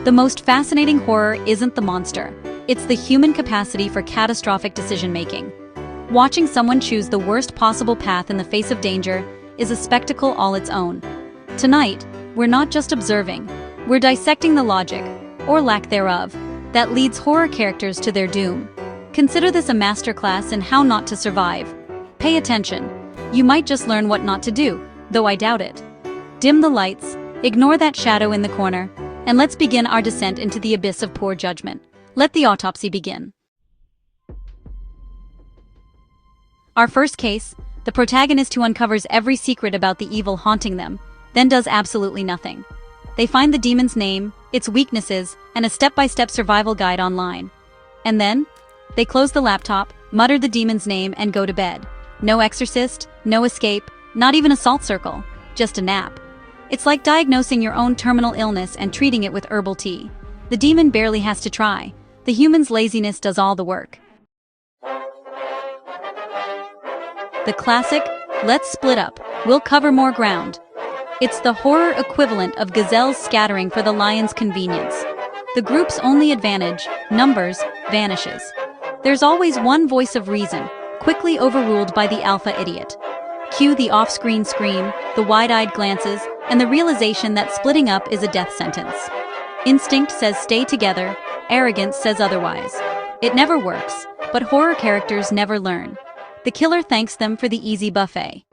The most fascinating horror isn't the monster. It's the human capacity for catastrophic decision-making. Watching someone choose the worst possible path in the face of danger is a spectacle all its own. Tonight, we're not just observing, we're dissecting the logic, or lack thereof, that leads horror characters to their doom. Consider this a masterclass in how not to survive. Pay attention. You might just learn what not to do, though I doubt it. Dim the lights, ignore that shadow in the corner, and let's begin our descent into the abyss of poor judgment. Let the autopsy begin. Our first case, the protagonist who uncovers every secret about the evil haunting them, then does absolutely nothing. They find the demon's name, its weaknesses, and a step-by-step survival guide online. And then, they close the laptop, mutter the demon's name, and go to bed. No exorcist, no escape, not even a salt circle, just a nap. It's like diagnosing your own terminal illness and treating it with herbal tea. The demon barely has to try. The human's laziness does all the work. The classic, let's split up, we'll cover more ground. It's the horror equivalent of gazelles scattering for the lion's convenience. The group's only advantage, numbers, vanishes. There's always one voice of reason, quickly overruled by the alpha idiot. Cue the off-screen scream, the wide-eyed glances, and the realization that splitting up is a death sentence. Instinct says stay together, arrogance says otherwise. It never works, but horror characters never learn. The killer thanks them for the easy buffet.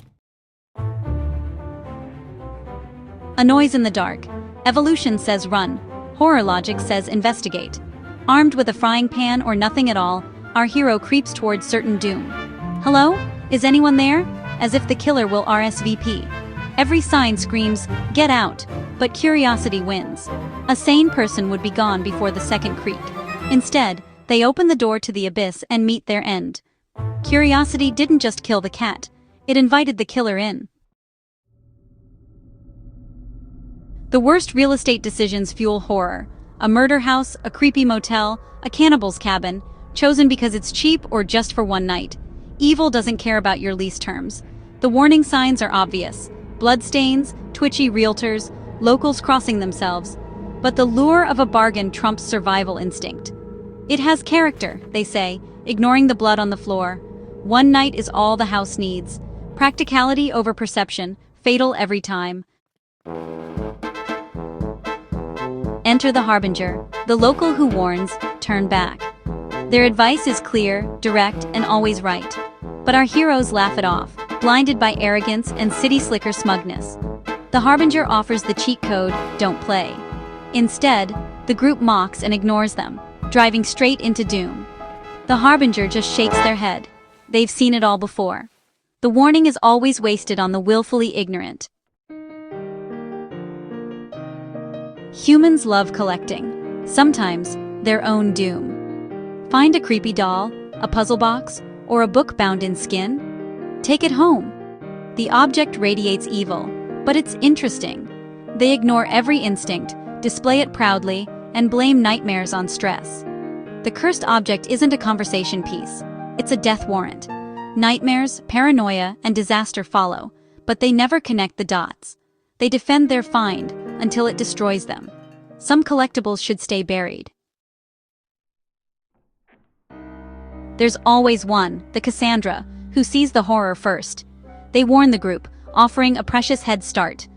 A noise in the dark. Evolution says run. Horror logic says investigate. Armed with a frying pan or nothing at all, our hero creeps towards certain doom. Hello? Is anyone there? As if the killer will RSVP. Every sign screams, get out, but curiosity wins. A sane person would be gone before the second creak. Instead, they open the door to the abyss and meet their end. Curiosity didn't just kill the cat, it invited the killer in. The worst real estate decisions fuel horror. A murder house, a creepy motel, a cannibal's cabin, chosen because it's cheap or just for one night. Evil doesn't care about your lease terms. The warning signs are obvious. Bloodstains, twitchy realtors, locals crossing themselves. But the lure of a bargain trumps survival instinct. It has character, they say, ignoring the blood on the floor. One night is all the house needs. Practicality over perception, fatal every time. Enter the harbinger, the local who warns, turn back. Their advice is clear, direct, and always right. But our heroes laugh it off, blinded by arrogance and city slicker smugness. The harbinger offers the cheat code, don't play. Instead, the group mocks and ignores them, driving straight into doom. The harbinger just shakes their head. They've seen it all before. The warning is always wasted on the willfully ignorant. Humans love collecting, sometimes their own doom. Find a creepy doll, a puzzle box, or a book bound in skin. Take it home. The object radiates evil, but it's interesting. They ignore every instinct, display it proudly, and blame nightmares on stress. The cursed object isn't a conversation piece, it's a death warrant. Nightmares, paranoia, and disaster follow, but they never connect the dots. They defend their find until it destroys them. Some collectibles should stay buried. There's always one, the Cassandra, who sees the horror first. They warn the group, offering a precious head start.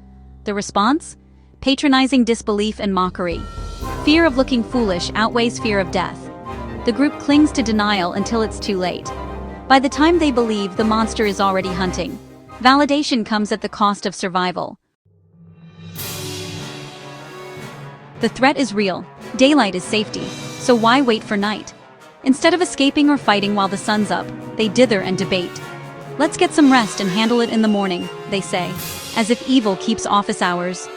The response? Patronizing disbelief and mockery. Fear of looking foolish outweighs fear of death. The group clings to denial until it's too late. By the time they believe, the monster is already hunting. Validation comes at the cost of survival. The threat is real. Daylight is safety, so why wait for night? Instead of escaping or fighting while the sun's up, they dither and debate. Let's get some rest and handle it in the morning, they say, as if evil keeps office hours.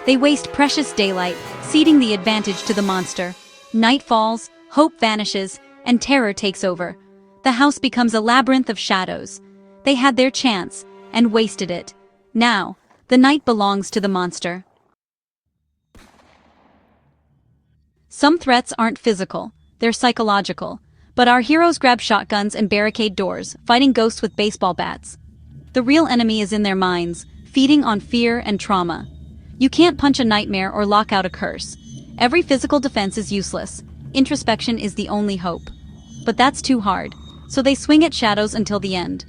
They waste precious daylight, ceding the advantage to the monster. Night falls, hope vanishes, and terror takes over. The house becomes a labyrinth of shadows. They had their chance, and wasted it. Now, the night belongs to the monster. Some threats aren't physical, they're psychological. But our heroes grab shotguns and barricade doors, fighting ghosts with baseball bats. The real enemy is in their minds, feeding on fear and trauma. You can't punch a nightmare or lock out a curse. Every physical defense is useless. Introspection is the only hope. But that's too hard, so they swing at shadows until the end.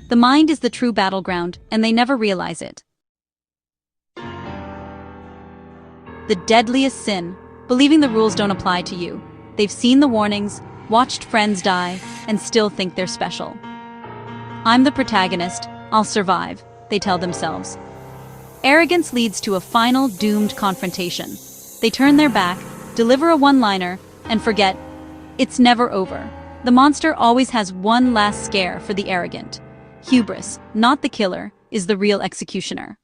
The mind is the true battleground, and they never realize it. The deadliest sin, believing the rules don't apply to you. They've seen the warnings, watched friends die, and still think they're special. I'm the protagonist, I'll survive, they tell themselves. Arrogance leads to a final doomed confrontation. They turn their back, deliver a one-liner, and forget, it's never over. The monster always has one last scare for the arrogant. Hubris, not the killer, is the real executioner.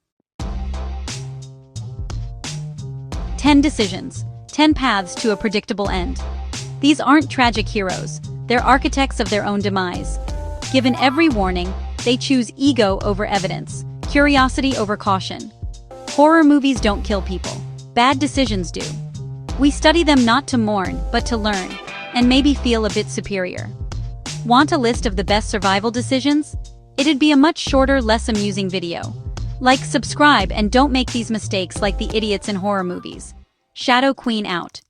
10 decisions, 10 paths to a predictable end. These aren't tragic heroes, they're architects of their own demise. Given every warning, they choose ego over evidence, curiosity over caution. Horror movies don't kill people, bad decisions do. We study them not to mourn, but to learn, and maybe feel a bit superior. Want a list of the best survival decisions? It'd be a much shorter, less amusing video. Like, subscribe, and don't make these mistakes like the idiots in horror movies. Shadow Queen out.